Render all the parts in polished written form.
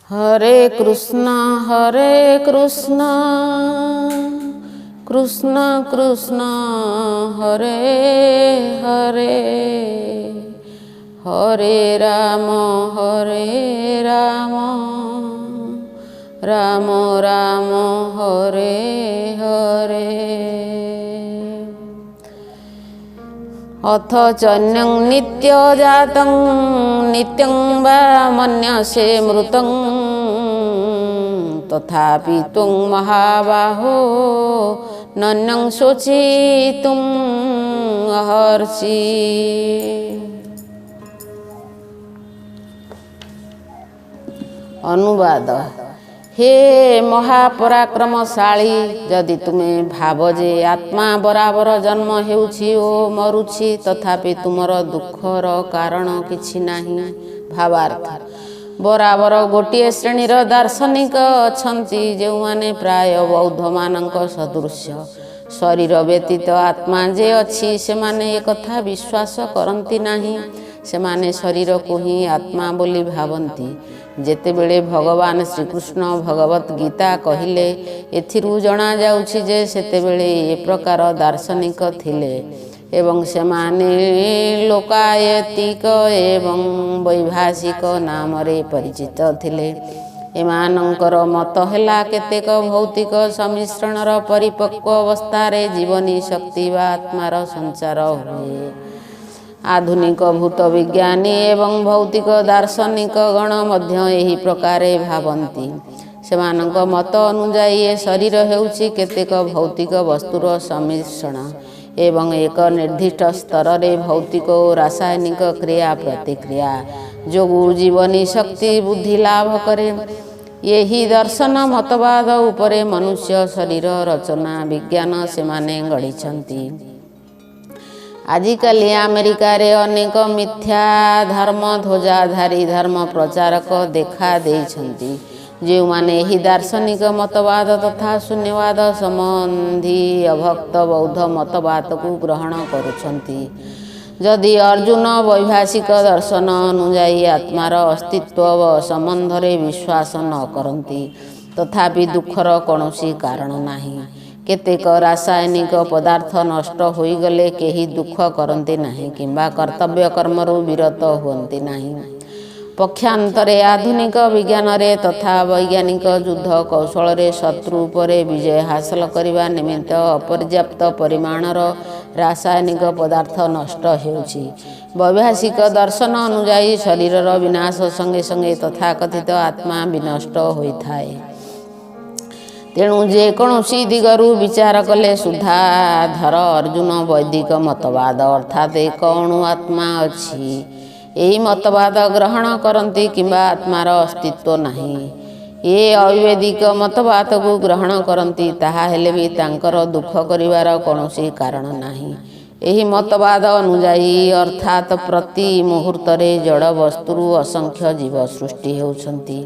हरे कृष्ण कृष्ण कृष्ण हरे हरे, हरे राम राम राम हरे हरे। अथ चन्यं नित्यजातं नित्यं वा मन्यसे मृतं, तथापि त्वं महाबाहो नन्यं शोचितुम् अर्हसि। अनुवाद। हे महापराक्रमशाली, जदि तुमे भाव जे आत्मा बराबर जन्म हेउछि ओ मरुछि, तथापि तुमर दुखर कारण किछि नाही। भावार्थ। बराबर गोटिए श्रेणीर दार्शनिक अछंती जेउमाने प्राय बौद्धमानंक सदृश्य। शरीर व्यतीत आत्मा जे अछि सेमाने एकथा विश्वास करंती नाही। सेमाने शरीर को ही आत्मा बोली भावंती। जेतेबेले भगवान श्रीकृष्ण भगवत गीता कहिले, एथिरु जणा जाउछि जे सेतेबेले ए प्रकार दार्शनिक थिले एवं सेमाने लोकायतिक एवं वैभाषिक नामरे परिचित थिले। एमानंकर मत हेला केतेक भौतिक सम्मिश्रणर परिपक्व अवस्थारे जीवनी शक्ति वा आत्मार संचार हुए। आधुनिक भूत विज्ञानी एवं भौतिक दार्शनिक गण मध्य एही प्रकारे भावंती। सेमानंक मत अनुजाई ए शरीर हेउछि केतेक भौतिक वस्तुर सम्मिश्रण एवं एक निर्दिष्ट स्तर रे भौतिक और रासायनिक क्रिया प्रतिक्रिया जोगु जीवनी शक्ति बुद्धि लाभ करे। यही दर्शन मतवाद उपरे मनुष्य शरीर रचना विज्ञान सेमाने गढ़िछंती। आजिकाली अमेरिका रे अनेक मिथ्या धर्म ध्वजाधारी धर्म प्रचारक देखा देइछंती, जो माने ही दार्शनिक मतवाद तथा शून्यवाद संबंधी अभक्त बौद्ध मतवाद को ग्रहण करुछंती। जदि अर्जुन वैभाषिक दर्शन अनुजाई आत्मार अस्तित्व व संबंध रे विश्वास न करंती, तथापि दुखर कौनसी कारण नाही। केतेक रासायनिक पदार्थ नष्ट होई गले केही दुख करंती नाही किंबा कर्तव्य कर्मरु विरत हुअंती नाही। पक्षांतरे आधुनिक विज्ञान रे तथा वैज्ञानिक युद्ध कौशल रे शत्रु परे विजय हासिल करिवा निमित्त अपर्याप्त परिमाणर रासायनिक पदार्थ नष्ट हेउछि। वैभाषिक दर्शन अनुजाई शरीरर विनाश संगे संगे तथाकथित आत्मा विनष्ट होइथाए। तेणु जेकोसी दिगरु विचार कले सुधाधर अर्जुन वैदिक मतवाद अर्थात एक अणु आत्मा अछि एही मतवाद ग्रहण करंती किंबा आत्मार अस्तित्व नाही। ये अवैदिक मतवाद को ग्रहण करंती ताहा हेले भी तांकर दुख करिवार कौनसी कारण नाही। एही मतवाद अनुजाई अर्थात प्रति मुहूर्त रे जड़ वस्तुरु असंख्य जीव सृष्टि हेउछंती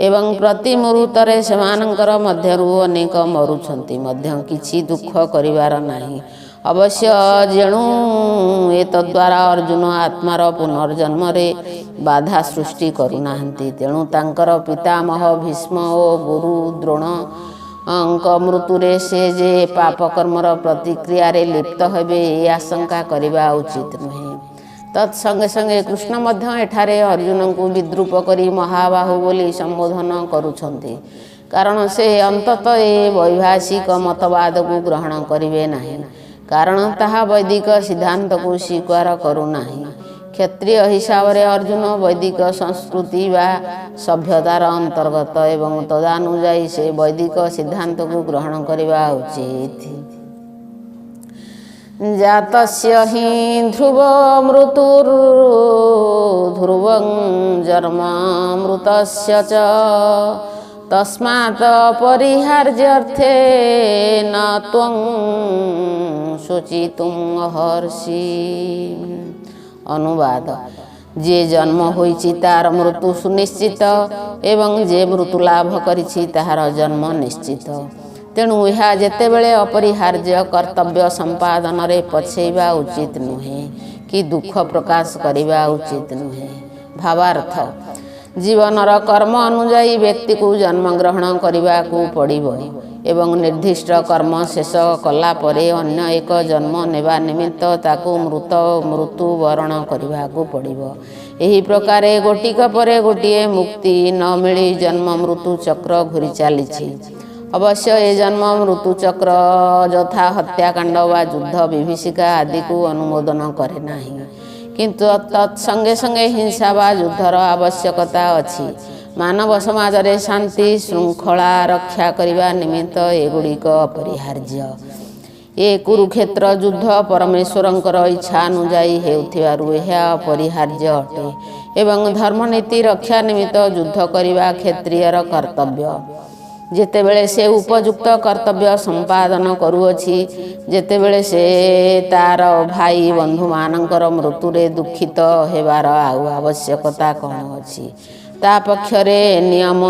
एवं प्रति मुहूर्तरे सेमानंकर मध्यरु अनेक मरुछंती मध्य किछि दुख करिवार नाही। अवश्य जेणु एतद्वारा अर्जुन आत्मार पुनर्जन्म रे बाधा सृष्टि करुनाहंती। तेणु तांकर पितामह भीष्म ओ गुरु द्रोण अंक मृत्युरे से जे पाप कर्मर प्रतिक्रिया रे लिप्त हेबे ए आशंका करिबा उचित नुहे। तत्संगे संगे कृष्ण मध्य एठारे अर्जुन को विद्रूप करी महाबाहु बोली संबोधन करुछंती, कारण से अंततः ए वैभाषिक मतवाद को ग्रहण करिवे नाही, कारण ताहा वैदिक सिद्धांत को स्वीकार करू नाही। क्षत्रिय हिसाब रे अर्जुन वैदिक संस्कृति वा सभ्यतार अंतर्गत एवं तदानुजाई से वैदिक सिद्धांत को ग्रहण करिवा उचित। जातस्य हि ध्रुव मृतुर् ध्रुवं जन्म मृतस्य च, तस्मात् परिहार्यर्थे न त्वं शोचितुम् अर्हसि। अनुवाद। जे जन्म होइछि तार मृत्यु सुनिश्चित एवं जे मृत्यु लाभ करिछि ताहार जन्म निश्चित। तेणु यह जेतेबेले अपरिहार्य कर्तव्य संपादन रे पछेइबा उचित नुहे कि दुख प्रकाश करिबा उचित नुहे। भावार्थ। ଜୀବନର କର୍ମ ଅନୁଯାୟୀ ବ୍ୟକ୍ତିକୁ ଜନ୍ମଗ୍ରହଣ କରିବାକୁ ପଡ଼ିବ ଏବଂ ନିର୍ଦ୍ଦିଷ୍ଟ କର୍ମ ଶେଷ କଲା ପରେ ଅନ୍ୟ ଏକ ଜନ୍ମ ନେବା ନିମିତ୍ତ ତାକୁ ମୃତ୍ୟୁବରଣ କରିବାକୁ ପଡ଼ିବ। ଏହି ପ୍ରକାରେ ଗୋଟିକ ପରେ ଗୋଟିଏ ମୁକ୍ତି ନ ମିଳି ଜନ୍ମ ମୃତ୍ୟୁ ଚକ୍ର ଘୂରି ଚାଲିଛି। ଅବଶ୍ୟ ଏ ଜନ୍ମ ମୃତ୍ୟୁ ଚକ୍ର ଯଥା ହତ୍ୟାକାଣ୍ଡ ବା ଯୁଦ୍ଧ ବିଭୀଷିକା ଆଦିକୁ ଅନୁମୋଦନ କରେ ନାହିଁ, କିନ୍ତୁ ତତ୍ସଙ୍ଗେ ସଙ୍ଗେ ହିଂସା ବା ଯୁଦ୍ଧର ଆବଶ୍ୟକତା ଅଛି। ମାନବ ସମାଜରେ ଶାନ୍ତି ଶୃଙ୍ଖଳା ରକ୍ଷା କରିବା ନିମିତ୍ତ ଏଗୁଡ଼ିକ ଅପରିହାର୍ଯ୍ୟ। ଏ କୁରୁକ୍ଷେତ୍ର ଯୁଦ୍ଧ ପରମେଶ୍ୱରଙ୍କର ଇଚ୍ଛା ଅନୁଯାୟୀ ହେଉଥିବାରୁ ଏହା ଅପରିହାର୍ଯ୍ୟ ଅଟେ ଏବଂ ଧର୍ମନୀତି ରକ୍ଷା ନିମିତ୍ତ ଯୁଦ୍ଧ କରିବା କ୍ଷତ୍ରିୟର କର୍ତ୍ତବ୍ୟ। ଯେତେବେଳେ ସେ ଉପଯୁକ୍ତ କର୍ତ୍ତବ୍ୟ ସମ୍ପାଦନ କରୁଅଛି, ଯେତେବେଳେ ସେ ତାର ଭାଇ ବନ୍ଧୁମାନଙ୍କର ମୃତ୍ୟୁରେ ଦୁଃଖିତ ହେବାର ଆଉ ଆବଶ୍ୟକତା କ'ଣ ଅଛି? ତା ପକ୍ଷରେ ନିୟମ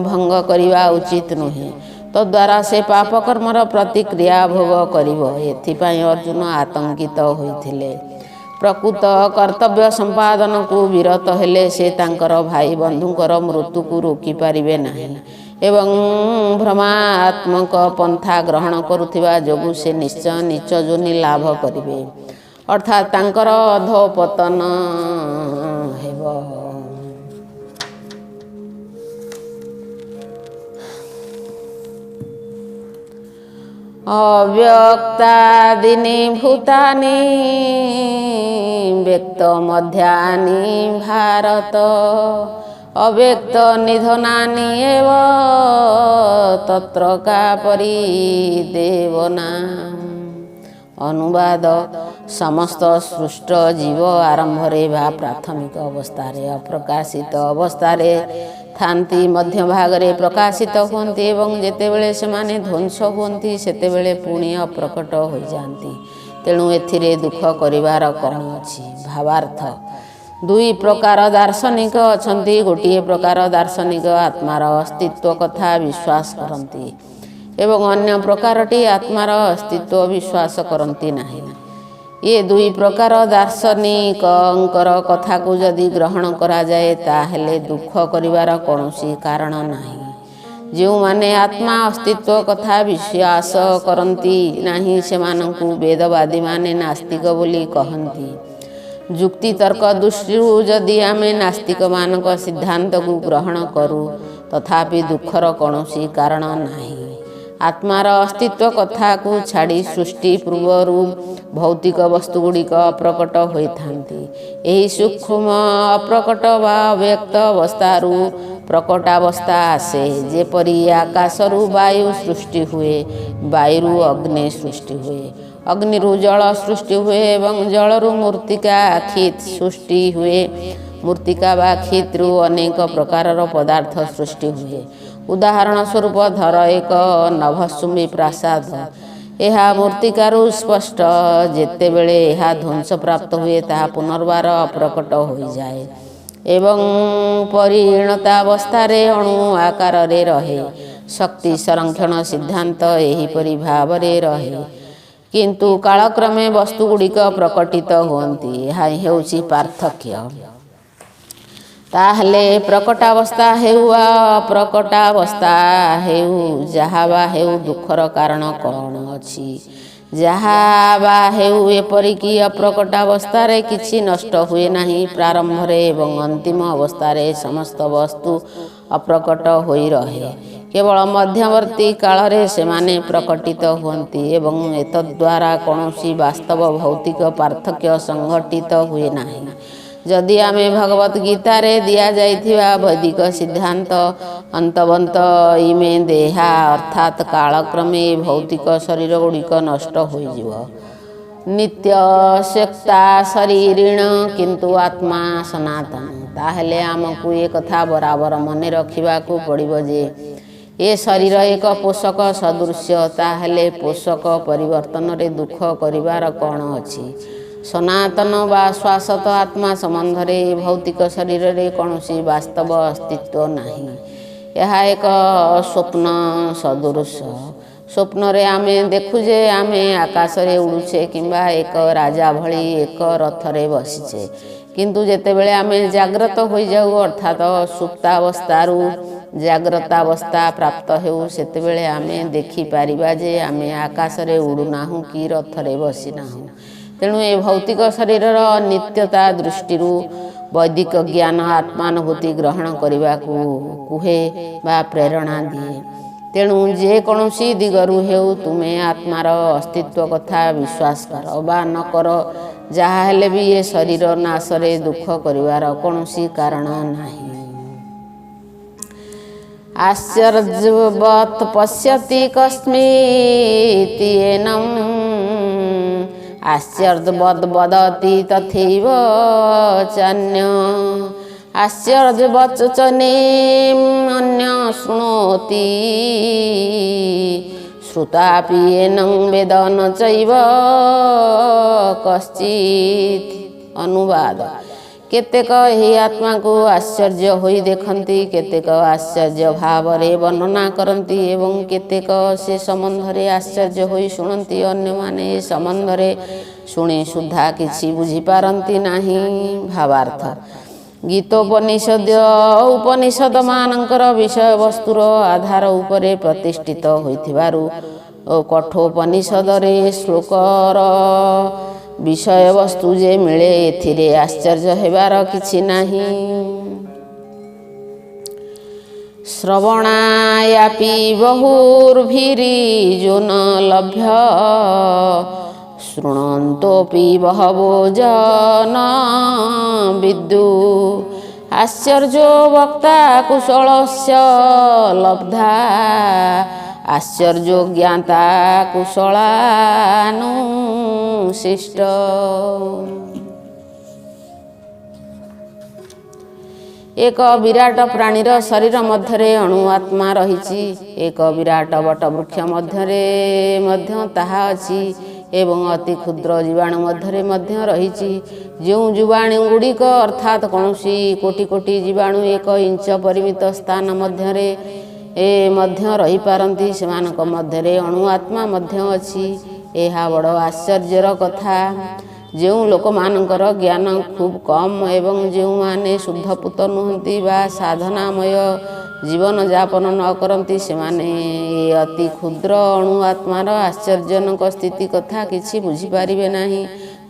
ଭଙ୍ଗ କରିବା ଉଚିତ ନୁହେଁ। ତଦ୍ୱାରା ସେ ପାପକର୍ମର ପ୍ରତିକ୍ରିୟା ଭୋଗ କରିବ। ଏଥିପାଇଁ ଅର୍ଜୁନ ଆତଙ୍କିତ ହୋଇଥିଲେ। ପ୍ରକୃତ କର୍ତ୍ତବ୍ୟ ସମ୍ପାଦନକୁ ବିରତ ହେଲେ ସେ ତାଙ୍କର ଭାଇ ବନ୍ଧୁଙ୍କର ମୃତ୍ୟୁକୁ ରୋକିପାରିବେ ନାହିଁ ଏବଂ ଭ୍ରମାତ୍ମକ ପନ୍ଥା ଗ୍ରହଣ କରୁଥିବା ଯୋଗୁଁ ସେ ନିଶ୍ଚୟ ନୀଚ ଯୋନି ଲାଭ କରିବେ, ଅର୍ଥାତ୍ ତାଙ୍କର ଅଧୋପତନ ହେବ। ଅବ୍ୟକ୍ତାଦୀନି ଭୂତାନି ବ୍ୟକ୍ତ ମଧ୍ୟାନି ଭାରତ ଅବ୍ୟକ୍ତ ନିଧନାନି ଏବ ତତ୍ର କା ପରିଦେବନା। ଅନୁବାଦ: ସମସ୍ତ ସୃଷ୍ଟ ଜୀବ ଆରମ୍ଭରେ ବା ପ୍ରାଥମିକ ଅବସ୍ଥାରେ ଅପ୍ରକାଶିତ ଅବସ୍ଥାରେ ଥାନ୍ତି, ମଧ୍ୟଭାଗରେ ପ୍ରକାଶିତ ହୁଅନ୍ତି ଏବଂ ଯେତେବେଳେ ସେମାନେ ଧ୍ୱଂସ ହୁଅନ୍ତି ସେତେବେଳେ ପୁଣି ଅପ୍ରକଟ ହୋଇଯାଆନ୍ତି। ତେଣୁ ଏଥିରେ ଦୁଃଖ କରିବାର କ'ଣ ଅଛି? ଭାବାର୍ଥ: ଦୁଇ ପ୍ରକାର ଦାର୍ଶନିକ ଅଛନ୍ତି। ଗୋଟିଏ ପ୍ରକାର ଦାର୍ଶନିକ ଆତ୍ମାର ଅସ୍ତିତ୍ୱ କଥା ବିଶ୍ୱାସ କରନ୍ତି ଏବଂ ଅନ୍ୟ ପ୍ରକାରଟି ଆତ୍ମାର ଅସ୍ତିତ୍ୱ ବିଶ୍ୱାସ କରନ୍ତି ନାହିଁ। ଏ ଦୁଇ ପ୍ରକାର ଦାର୍ଶନିକଙ୍କର କଥାକୁ ଯଦି ଗ୍ରହଣ କରାଯାଏ, ତାହେଲେ ଦୁଃଖ କରିବାର କୌଣସି କାରଣ ନାହିଁ। ଯେଉଁମାନେ ଆତ୍ମା ଅସ୍ତିତ୍ୱ କଥା ବିଶ୍ୱାସ କରନ୍ତି ନାହିଁ, ସେମାନଙ୍କୁ ବେଦବାଦୀମାନେ ନାସ୍ତିକ ବୋଲି କହନ୍ତି। ଯୁକ୍ତିତର୍କ ଦୃଷ୍ଟିରୁ ଯଦି ଆମେ ନାସ୍ତିକମାନଙ୍କ ସିଦ୍ଧାନ୍ତକୁ ଗ୍ରହଣ କରୁ, ତଥାପି ଦୁଃଖର କୌଣସି କାରଣ ନାହିଁ। ଆତ୍ମାର ଅସ୍ତିତ୍ୱ କଥାକୁ ଛାଡ଼ି ସୃଷ୍ଟି ପୂର୍ବରୁ ଭୌତିକ ବସ୍ତୁଗୁଡ଼ିକ ଅପ୍ରକଟ ହୋଇଥାନ୍ତି। ଏହି ସୂକ୍ଷ୍ମ ଅପ୍ରକଟ ବା ଅବ୍ୟକ୍ତ ଅବସ୍ଥାରୁ ପ୍ରକଟାବସ୍ଥା ଆସେ। ଯେପରି ଆକାଶରୁ ବାୟୁ ସୃଷ୍ଟି ହୁଏ, ବାୟୁରୁ ଅଗ୍ନି ସୃଷ୍ଟି ହୁଏ, ଅଗ୍ନିରୁ ଜଳ ସୃଷ୍ଟି ହୁଏ ଏବଂ ଜଳରୁ ମୃତ୍ତିକା କ୍ଷିତ୍ ସୃଷ୍ଟି ହୁଏ। ମୃତ୍ତିକା ବା କ୍ଷିତ୍ରୁ ଅନେକ ପ୍ରକାରର ପଦାର୍ଥ ସୃଷ୍ଟି ହୁଏ। ଉଦାହରଣ ସ୍ୱରୂପ ଧର ଏକ ନଭଶ୍ଚୁମ୍ବୀ ପ୍ରାସାଦ। ଏହା ମୃତ୍ତିକାରୁ ସ୍ପଷ୍ଟ। ଯେତେବେଳେ ଏହା ଧ୍ୱଂସପ୍ରାପ୍ତ ହୁଏ, ତାହା ପୁନର୍ବାର ଅପ୍ରକଟ ହୋଇଯାଏ ଏବଂ ପରିଣତାବସ୍ଥାରେ ଅଣୁ ଆକାରରେ ରହେ। ଶକ୍ତି ସଂରକ୍ଷଣ ସିଦ୍ଧାନ୍ତ ଏହିପରି ଭାବରେ ରହେ, କିନ୍ତୁ କାଳକ୍ରମେ ବସ୍ତୁଗୁଡ଼ିକ ପ୍ରକଟିତ ହୁଅନ୍ତି। ଏହା ହେଉଛି ପାର୍ଥକ୍ୟ। ତାହେଲେ ପ୍ରକଟାବସ୍ଥା ହେଉ ବା ଅପ୍ରକଟାବସ୍ଥା ହେଉ, ଯାହା ବା ହେଉ, ଦୁଃଖର କାରଣ କ'ଣ ଅଛି? ଯାହା ବା ହେଉ, ଏପରିକି ଅପ୍ରକଟାବସ୍ଥାରେ କିଛି ନଷ୍ଟ ହୁଏ ନାହିଁ। ପ୍ରାରମ୍ଭରେ ଏବଂ ଅନ୍ତିମ ଅବସ୍ଥାରେ ସମସ୍ତ ବସ୍ତୁ ଅପ୍ରକଟ ହୋଇ ରହେ। କେବଳ ମଧ୍ୟବର୍ତ୍ତୀ କାଳରେ ସେମାନେ ପ୍ରକଟିତ ହୁଅନ୍ତି ଏବଂ ଏତଦ୍ୱାରା କୌଣସି ବାସ୍ତବ ଭୌତିକ ପାର୍ଥକ୍ୟ ସଂଘଟିତ ହୁଏ ନାହିଁ। ଯଦି ଆମେ ଭଗବତ୍ ଗୀତାରେ ଦିଆଯାଇଥିବା ବୈଦିକ ସିଦ୍ଧାନ୍ତ ଅନ୍ତବନ୍ତ ଇମେ ଦେହା, ଅର୍ଥାତ୍ କାଳକ୍ରମେ ଭୌତିକ ଶରୀରଗୁଡ଼ିକ ନଷ୍ଟ ହୋଇଯିବ, ନିତ୍ୟ ସ୍ୟକ୍ତା ଶରୀରିଣ କିନ୍ତୁ ଆତ୍ମା ସନାତନ, ତାହେଲେ ଆମକୁ ଏ କଥା ବରାବର ମନେ ରଖିବାକୁ ପଡ଼ିବ ଯେ ଏ ଶରୀର ଏକ ପୋଷକ ସଦୃଶ୍ୟ। ତାହେଲେ ପୋଷକ ପରିବର୍ତ୍ତନରେ ଦୁଃଖ କରିବାର କ'ଣ ଅଛି? ସନାତନ ବା ଶାଶ୍ୱତ ଆତ୍ମା ସମ୍ବନ୍ଧରେ ଭୌତିକ ଶରୀରରେ କୌଣସି ବାସ୍ତବ ଅସ୍ତିତ୍ୱ ନାହିଁ। ଏହା ଏକ ସ୍ୱପ୍ନ ସଦୃଶ। ସ୍ୱପ୍ନରେ ଆମେ ଦେଖୁ ଯେ ଆମେ ଆକାଶରେ ଉଡ଼ୁଛେ କିମ୍ବା ଏକ ରାଜା ଭଳି ଏକ ରଥରେ ବସିଛେ, କିନ୍ତୁ ଯେତେବେଳେ ଆମେ ଜାଗ୍ରତ ହୋଇଯାଉ ଅର୍ଥାତ୍ ସୁପ୍ତାବସ୍ଥାରୁ ଜାଗ୍ରତାବସ୍ଥା ପ୍ରାପ୍ତ ହେଉ ସେତେବେଳେ ଆମେ ଦେଖିପାରିବା ଯେ ଆମେ ଆକାଶରେ ଉଡ଼ୁନାହୁଁ କି ରଥରେ ବସିନାହୁଁ। ତେଣୁ ଏ ଭୌତିକ ଶରୀରର ନିତ୍ୟତା ଦୃଷ୍ଟିରୁ ବୈଦିକ ଜ୍ଞାନ ଆତ୍ମାନୁଭୂତି ଗ୍ରହଣ କରିବାକୁ କୁହେ ବା ପ୍ରେରଣା ଦିଏ। ତେଣୁ ଯେକୌଣସି ଦିଗରୁ ହେଉ ତୁମେ ଆତ୍ମାର ଅସ୍ତିତ୍ୱ କଥା ବିଶ୍ୱାସ କର ବା ନ କର, ଯାହା ହେଲେ ବି ଏ ଶରୀର ନାଶରେ ଦୁଃଖ କରିବାର କୌଣସି କାରଣ ନାହିଁ। ଆଶ୍ଚର୍ଯ୍ୟବତ୍ ପଶ୍ୟତି କସ୍ମିତି ଏନମ୍ ଆଶ୍ଚର୍ଯ୍ୟବତ୍ ବଦତି ତଥୈବ ଚାନ୍ୟ ଆଶ୍ଚର୍ଯ୍ୟବଚନେମ୍ ଅନ୍ୟ ଶୃଣୋତି ଶ୍ରୁତାପି ଏନଂ ବେଦ ନ ଚୈବ କଶ୍ଚିତ୍। ଅନୁବାଦ: କେତେକ ଏହି ଆତ୍ମାକୁ ଆଶ୍ଚର୍ଯ୍ୟ ହୋଇ ଦେଖନ୍ତି, କେତେକ ଆଶ୍ଚର୍ଯ୍ୟ ଭାବରେ ବର୍ଣ୍ଣନା କରନ୍ତି ଏବଂ କେତେକ ସେ ସମ୍ବନ୍ଧରେ ଆଶ୍ଚର୍ଯ୍ୟ ହୋଇ ଶୁଣନ୍ତି। ଅନ୍ୟମାନେ ଏ ସମ୍ବନ୍ଧରେ ଶୁଣି ସୁଦ୍ଧା କିଛି ବୁଝିପାରନ୍ତି ନାହିଁ। ଭାବାର୍ଥ: ଉପନିଷଦମାନଙ୍କର ବିଷୟବସ୍ତୁର ଆଧାର ଉପରେ ପ୍ରତିଷ୍ଠିତ ହୋଇଥିବାରୁ କଠୋପନିଷଦରେ ଶ୍ଲୋକର ବିଷୟବସ୍ତୁ ଯେ ମିଳେ ଏଥିରେ ଆଶ୍ଚର୍ଯ୍ୟ ହେବାର କିଛି ନାହିଁ। ଶ୍ରବଣାୟାପି ବହୁର୍ଭିରିଜୋ ନ ଲଭ୍ୟ ଶୃଣ୍ୱନ୍ତୋପି ବହବୋ ଜନା ବିଦ୍ୟୁ ଆଶ୍ଚର୍ଯ୍ୟୋ ବକ୍ତା କୁଶଳସ୍ୟ ଲବ୍ଧା ଆଶ୍ଚର୍ଯ୍ୟୋ ଜ୍ଞାତା କୁଶଳାନୁଶିଷ୍ଟ। ଏକ ବିରାଟ ପ୍ରାଣୀର ଶରୀର ମଧ୍ୟରେ ଅଣୁ ଆତ୍ମା ରହିଛି। ଏକ ବିରାଟ ବଟବୃକ୍ଷ ମଧ୍ୟରେ ମଧ୍ୟ ତାହା ଅଛି ଏବଂ ଅତି କ୍ଷୁଦ୍ର ଜୀବାଣୁ ମଧ୍ୟରେ ମଧ୍ୟ ରହିଛି। ଯେଉଁ ଜୀବାଣୁଗୁଡ଼ିକ ଅର୍ଥାତ୍ କୌଣସି କୋଟି କୋଟି ଜୀବାଣୁ 1 ଇଞ୍ଚ ପରିମିତ ସ୍ଥାନ ମଧ୍ୟରେ ମଧ୍ୟ ରହିପାରନ୍ତି, ସେମାନଙ୍କ ମଧ୍ୟରେ ଅଣୁ ଆତ୍ମା ମଧ୍ୟ ଅଛି। ଏହା ବଡ଼ ଆଶ୍ଚର୍ଯ୍ୟର କଥା। ଯେଉଁ ଲୋକମାନଙ୍କର ଜ୍ଞାନ ଖୁବ୍ କମ୍ ଏବଂ ଯେଉଁମାନେ ଶୁଦ୍ଧପୂତ ନୁହନ୍ତି ବା ସାଧନାମୟ ଜୀବନଯାପନ ନ କରନ୍ତି, ସେମାନେ ଏ ଅତି କ୍ଷୁଦ୍ର ଅଣୁ ଆତ୍ମାର ଆଶ୍ଚର୍ଯ୍ୟଜନକ ସ୍ଥିତି କଥା କିଛି ବୁଝିପାରିବେ ନାହିଁ।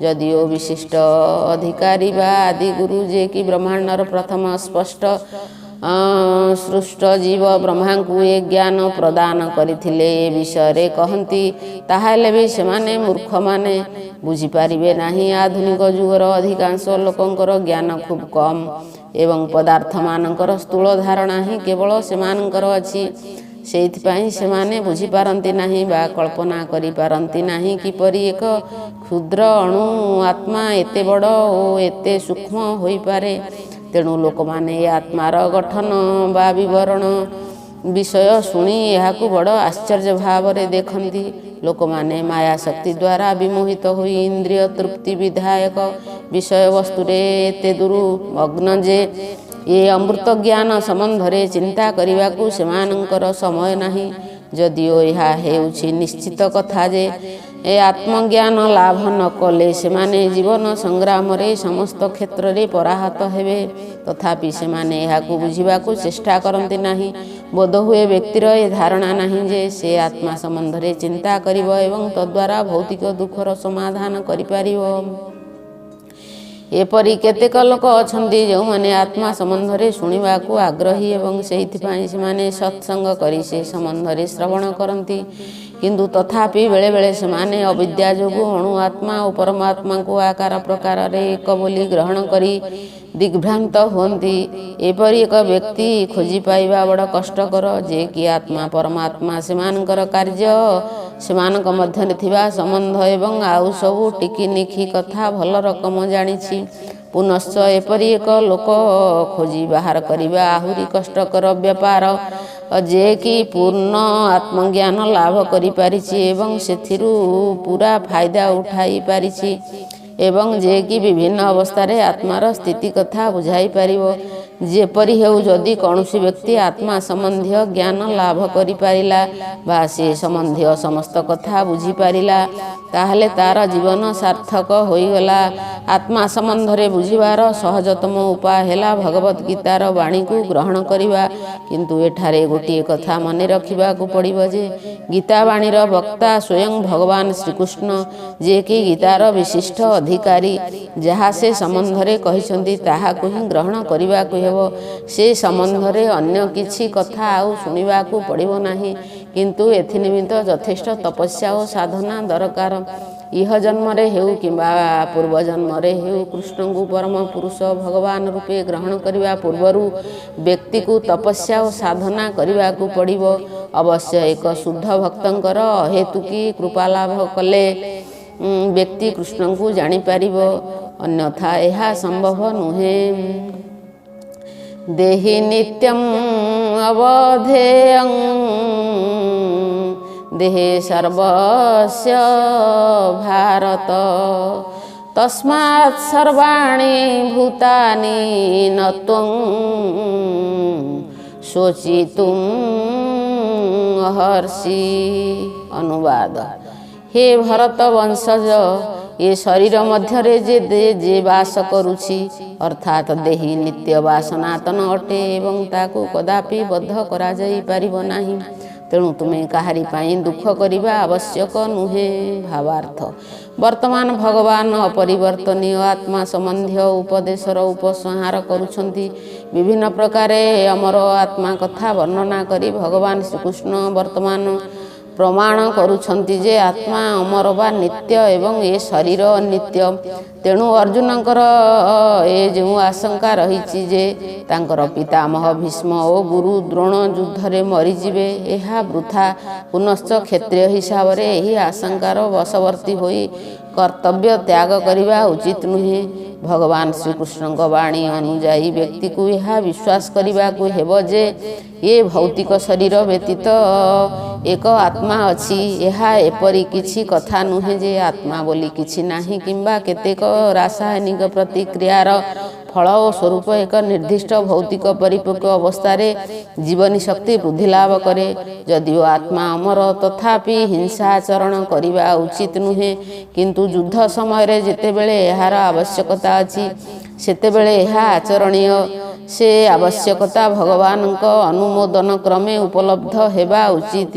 ଯଦିଓ ବିଶିଷ୍ଟ ଅଧିକାରୀ ବା ଆଦିଗୁରୁ ଯେ କି ବ୍ରହ୍ମାଣ୍ଡର ପ୍ରଥମ ସ୍ପଷ୍ଟ ସୃଷ୍ଟ ଜୀବ ବ୍ରହ୍ମାଙ୍କୁ ଏ ଜ୍ଞାନ ପ୍ରଦାନ କରିଥିଲେ ଏ ବିଷୟରେ କହନ୍ତି, ତାହେଲେ ବି ସେମାନେ ମୂର୍ଖମାନେ ବୁଝିପାରିବେ ନାହିଁ। ଆଧୁନିକ ଯୁଗର ଅଧିକାଂଶ ଲୋକଙ୍କର ଜ୍ଞାନ ଖୁବ୍ କମ୍ ଏବଂ ପଦାର୍ଥମାନଙ୍କର ସ୍ଥୂଳ ଧାରଣା ହିଁ କେବଳ ସେମାନଙ୍କର ଅଛି। ସେଇଥିପାଇଁ ସେମାନେ ବୁଝିପାରନ୍ତି ନାହିଁ ବା କଳ୍ପନା କରିପାରନ୍ତି ନାହିଁ କିପରି ଏକ କ୍ଷୁଦ୍ର ଅଣୁ ଆତ୍ମା ଏତେ ବଡ଼ ଓ ଏତେ ସୂକ୍ଷ୍ମ ହୋଇପାରେ। ତେଣୁ ଲୋକମାନେ ଏ ଆତ୍ମାର ଗଠନ ବା ବିବରଣ ବିଷୟ ଶୁଣି ଏହାକୁ ବଡ଼ ଆଶ୍ଚର୍ଯ୍ୟ ଭାବରେ ଦେଖନ୍ତି। ଲୋକମାନେ ମାୟାଶକ୍ତି ଦ୍ୱାରା ବିମୋହିତ ହୋଇ ଇନ୍ଦ୍ରିୟ ତୃପ୍ତି ବିଧାୟକ ବିଷୟବସ୍ତୁରେ ଏତେ ଦୂର ମଗ୍ନ ଯେ ଏ ଅମୃତ ଜ୍ଞାନ ସମ୍ବନ୍ଧରେ ଚିନ୍ତା କରିବାକୁ ସେମାନଙ୍କର ସମୟ ନାହିଁ। ଯଦିଓ ଏହା ହେଉଛି ନିଶ୍ଚିତ କଥା ଯେ ଏ ଆତ୍ମଜ୍ଞାନ ଲାଭ ନ କଲେ ସେମାନେ ଜୀବନ ସଂଗ୍ରାମରେ ସମସ୍ତ କ୍ଷେତ୍ରରେ ପରାହତ ହେବେ, ତଥାପି ସେମାନେ ଏହାକୁ ବୁଝିବାକୁ ଚେଷ୍ଟା କରନ୍ତି ନାହିଁ। ବୋଧହୁଏ ବ୍ୟକ୍ତିର ଏ ଧାରଣା ନାହିଁ ଯେ ସେ ଆତ୍ମା ସମ୍ବନ୍ଧରେ ଚିନ୍ତା କରିବ ଏବଂ ତଦ୍ୱାରା ଭୌତିକ ଦୁଃଖର ସମାଧାନ କରିପାରିବ। ଏପରି କେତେକ ଲୋକ ଅଛନ୍ତି ଯେଉଁମାନେ ଆତ୍ମା ସମ୍ବନ୍ଧରେ ଶୁଣିବାକୁ ଆଗ୍ରହୀ ଏବଂ ସେଇଥିପାଇଁ ସେମାନେ ସତ୍ସଙ୍ଗ କରି ସେ ସମ୍ବନ୍ଧରେ ଶ୍ରବଣ କରନ୍ତି। କିନ୍ତୁ ତଥାପି ବେଳେବେଳେ ସେମାନେ ଅବିଦ୍ୟା ଯୋଗୁଁ ଅଣୁ ଆତ୍ମା ଓ ପରମାତ୍ମାଙ୍କୁ ଆକାର ପ୍ରକାରରେ ଏକ ବୋଲି ଗ୍ରହଣ କରି ଦିଗ୍ଭ୍ରାନ୍ତ ହୁଅନ୍ତି। ଏପରି ଏକ ବ୍ୟକ୍ତି ଖୋଜି ପାଇବା ବଡ଼ କଷ୍ଟକର, ଯେ କି ଆତ୍ମା ପରମାତ୍ମା ସେମାନଙ୍କର କାର୍ଯ୍ୟ ସେମାନଙ୍କ ମଧ୍ୟରେ ଥିବା ସମ୍ବନ୍ଧ ଏବଂ ଆଉ ସବୁ ଟିକିନିଖି କଥା ଭଲ ରକମ ଜାଣିଛି। ପୁନଶ୍ଚ ଏପରି ଏକ ଲୋକ ଖୋଜି ବାହାର କରିବା ଆହୁରି କଷ୍ଟକର ବ୍ୟାପାର, ଯେ କି ପୂର୍ଣ୍ଣ ଆତ୍ମଜ୍ଞାନ ଲାଭ କରିପାରିଛି ଏବଂ ସେଥିରୁ ପୁରା ଫାଇଦା ଉଠାଇ ପାରିଛି ଏବଂ ଯେ କି ବିଭିନ୍ନ ଅବସ୍ଥାରେ ଆତ୍ମାର ସ୍ଥିତି କଥା ବୁଝାଇ ପାରିବ। ଯେପରି ହେଉ ଯଦି କୌଣସି ବ୍ୟକ୍ତି ଆତ୍ମା ସମ୍ବନ୍ଧୀୟ ଜ୍ଞାନ ଲାଭ କରିପାରିଲା ବା ସେ ସମ୍ବନ୍ଧୀୟ ସମସ୍ତ କଥା ବୁଝିପାରିଲା ତାହେଲେ ତାର ଜୀବନ ସାର୍ଥକ ହୋଇଗଲା। ଆତ୍ମା ସମ୍ବନ୍ଧରେ ବୁଝିବାର ସହଜତମ ଉପାୟ ହେଲା ଭଗବତ ଗୀତାର ବାଣୀକୁ ଗ୍ରହଣ କରିବା। କିନ୍ତୁ ଏଠାରେ ଗୋଟିଏ କଥା ମନେ ରଖିବାକୁ ପଡ଼ିବ ଯେ ଗୀତା ବାଣୀର ବକ୍ତା ସ୍ୱୟଂ ଭଗବାନ ଶ୍ରୀକୃଷ୍ଣ, ଯିଏକି ଗୀତାର ବିଶିଷ୍ଟ ଅଧିକାରୀ। ଯାହା ସେ ସମ୍ବନ୍ଧରେ କହିଛନ୍ତି ତାହାକୁ ହିଁ ଗ୍ରହଣ କରିବାକୁ ହେବ। ସେ ସମ୍ବନ୍ଧରେ ଅନ୍ୟ କିଛି କଥା ଆଉ ଶୁଣିବାକୁ ପଡ଼ିବ ନାହିଁ। କିନ୍ତୁ ଏଥିନିମିତ୍ତ ଯଥେଷ୍ଟ ତପସ୍ୟା ଓ ସାଧନା ଦରକାର। ଇହ ଜନ୍ମରେ ହେଉ କିମ୍ବା ପୂର୍ବଜନ୍ମରେ ହେଉ କୃଷ୍ଣଙ୍କୁ ପରମ ପୁରୁଷ ଭଗବାନ ରୂପେ ଗ୍ରହଣ କରିବା ପୂର୍ବରୁ ବ୍ୟକ୍ତିକୁ ତପସ୍ୟା ଓ ସାଧନା କରିବାକୁ ପଡ଼ିବ। ଅବଶ୍ୟ ଏକ ଶୁଦ୍ଧ ଭକ୍ତଙ୍କର ଅହେତୁକି କୃପାଲାଭ କଲେ ବ୍ୟକ୍ତି କୃଷ୍ଣଙ୍କୁ ଜାଣିପାରିବ, ଅନ୍ୟଥା ଏହା ସମ୍ଭବ ନୁହେଁ। ଦେହି ନିତ୍ୟଂ ଅବଧେୟଂ ଦେହେ ସର୍ବସ୍ୟ ଭାରତ ତସ୍ମାତ୍ ସର୍ବାଣି ଭୂତାନି ନ ତ୍ୱଂ ଶୋଚିତୁଂ ଅହର୍ଷି। ଅନୁବାଦ: ହେ ଭରତ ବଂଶଜ, ଏ ଶରୀର ମଧ୍ୟରେ ଯେ ବାସ କରୁଛି ଅର୍ଥାତ୍ ଦେହୀ ନିତ୍ୟ ବା ସନାତନ ଅଟେ ଏବଂ ତାକୁ କଦାପି ବଦ୍ଧ କରାଯାଇପାରିବ ନାହିଁ। ତେଣୁ ତୁମେ କାହାରି ପାଇଁ ଦୁଃଖ କରିବା ଆବଶ୍ୟକ ନୁହେଁ। ଭାବାର୍ଥ: ବର୍ତ୍ତମାନ ଭଗବାନ ଅପରିବର୍ତ୍ତନୀୟ ଆତ୍ମା ସମ୍ବନ୍ଧୀୟ ଉପଦେଶର ଉପସଂହାର କରୁଛନ୍ତି। ବିଭିନ୍ନ ପ୍ରକାରେ ଅମର ଆତ୍ମା କଥା ବର୍ଣ୍ଣନା କରି ଭଗବାନ ଶ୍ରୀକୃଷ୍ଣ ବର୍ତ୍ତମାନ ପ୍ରମାଣ କରୁଛନ୍ତି ଯେ ଆତ୍ମା ଅମର ବା ନିତ୍ୟ ଏବଂ ଏ ଶରୀର ଅନିତ୍ୟ। ତେଣୁ ଅର୍ଜୁନଙ୍କର ଏ ଯେଉଁ ଆଶଙ୍କା ରହିଛି ଯେ ତାଙ୍କର ପିତାମହ ଭୀଷ୍ମ ଓ ଗୁରୁ ଦ୍ରୋଣ ଯୁଦ୍ଧରେ ମରିଯିବେ, ଏହା ବୃଥା। ପୁନଶ୍ଚ କ୍ଷତ୍ରିୟ ହିସାବରେ ଏହି ଆଶଙ୍କାର ବଶବର୍ତ୍ତୀ ହୋଇ କର୍ତ୍ତବ୍ୟ ତ୍ୟାଗ କରିବା ଉଚିତ ନୁହେଁ। ଭଗବାନ ଶ୍ରୀକୃଷ୍ଣଙ୍କ ବାଣୀ ଅନୁଯାୟୀ ବ୍ୟକ୍ତିକୁ ଏହା ବିଶ୍ୱାସ କରିବାକୁ ହେବ ଯେ ଏ ଭୌତିକ ଶରୀର ବ୍ୟତୀତ ଏକ ଆତ୍ମା ଅଛି। ଏହା ଏପରି କିଛି କଥା ନୁହେଁ ଯେ ଆତ୍ମା ବୋଲି କିଛି ନାହିଁ କିମ୍ବା କେତେକ ରାସାୟନିକ ପ୍ରତିକ୍ରିୟାର ଫଳ ଓ ସ୍ୱରୂପ ଏକ ନିର୍ଦ୍ଦିଷ୍ଟ ଭୌତିକ ପରିପକ୍ୱ ଅବସ୍ଥାରେ ଜୀବନୀ ଶକ୍ତି ବୃଦ୍ଧି ଲାଭ କରେ। ଯଦିଓ ଆତ୍ମା ଅମର, ତଥାପି ହିଂସାଚରଣ କରିବା ଉଚିତ ନୁହେଁ। କିନ୍ତୁ ଯୁଦ୍ଧ ସମୟରେ ଯେତେବେଳେ ଏହାର ଆବଶ୍ୟକତା ଅଛି ସେତେବେଳେ ଏହା ଆଚରଣୀୟ। ସେ ଆବଶ୍ୟକତା ଭଗବାନଙ୍କ ଅନୁମୋଦନ କ୍ରମେ ଉପଲବ୍ଧ ହେବା ଉଚିତ।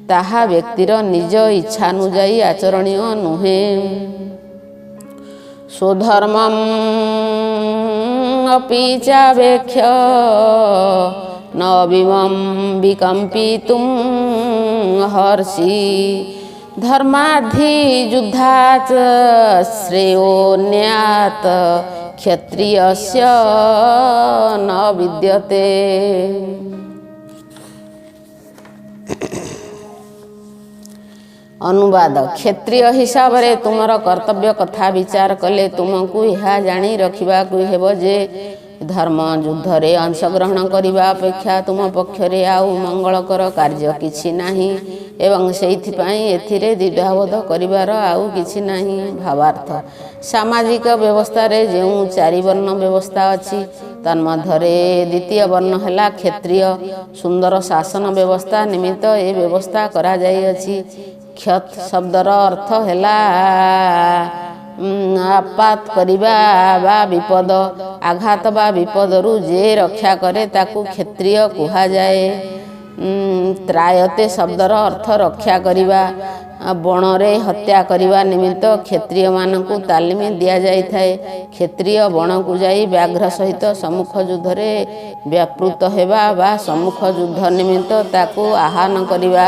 ତାହା ବ୍ୟକ୍ତିର ନିଜ ଇଚ୍ଛାନୁଯାୟୀ ଆଚରଣୀୟ ନୁହେଁ। ସ୍ୱଧର୍ମଂ ଅପି ଚାବେକ୍ଷ୍ୟ ନ ବିମଂ ବିକମ୍ପିତୁଂ ହର୍ଷି ଧର୍ମାଧି ଯୁଦ୍ଧାଚ ଶ୍ରେୟୋନ୍ୟାତ କ୍ଷତ୍ରିୟସ୍ୟ ନ ବିଦ୍ୟତେ। ଅନୁବାଦ: କ୍ଷତ୍ରିୟ ହିସାବରେ ତୁମର କର୍ତ୍ତବ୍ୟ କଥା ବିଚାର କଲେ ତୁମକୁ ଏହା ଜାଣି ରଖିବାକୁ ହେବ ଯେ ଧର୍ମ ଯୁଦ୍ଧରେ ଅଂଶଗ୍ରହଣ କରିବା ଅପେକ୍ଷା ତୁମ ପକ୍ଷରେ ଆଉ ମଙ୍ଗଳକର କାର୍ଯ୍ୟ କିଛି ନାହିଁ ଏବଂ ସେଇଥିପାଇଁ ଏଥିରେ ଦ୍ୱିଧାବୋଧ କରିବାର ଆଉ କିଛି ନାହିଁ। ଭାବାର୍ଥ: ସାମାଜିକ ବ୍ୟବସ୍ଥାରେ ଯେଉଁ 4 ବର୍ଣ୍ଣ ବ୍ୟବସ୍ଥା ଅଛି ତନ୍ମଧ୍ୟରେ ଦ୍ୱିତୀୟ ବର୍ଣ୍ଣ ହେଲା କ୍ଷତ୍ରିୟ। ସୁନ୍ଦର ଶାସନ ବ୍ୟବସ୍ଥା ନିମିତ୍ତ ଏ ବ୍ୟବସ୍ଥା କରାଯାଇଅଛି। କ୍ଷତ୍ ଶବ୍ଦର ଅର୍ଥ ହେଲା ଆପାତ କରିବା ବା ବିପଦ। ଆଘାତ ବା ବିପଦରୁ ଯେ ରକ୍ଷା କରେ ତାକୁ କ୍ଷତ୍ରିୟ କୁହାଯାଏ। ତ୍ରାୟତେ ଶବ୍ଦର ଅର୍ଥ ରକ୍ଷା କରିବା। ବଣରେ ହତ୍ୟା କରିବା ନିମିତ୍ତ କ୍ଷତ୍ରିୟମାନଙ୍କୁ ତାଲିମ ଦିଆଯାଇଥାଏ। କ୍ଷତ୍ରିୟ ବଣକୁ ଯାଇ ବ୍ୟାଘ୍ର ସହିତ ସମ୍ମୁଖ ଯୁଦ୍ଧରେ ବ୍ୟାପୃତ ହେବା ବା ସମ୍ମୁଖ ଯୁଦ୍ଧ ନିମିତ୍ତ ତାକୁ ଆହ୍ୱାନ କରିବା।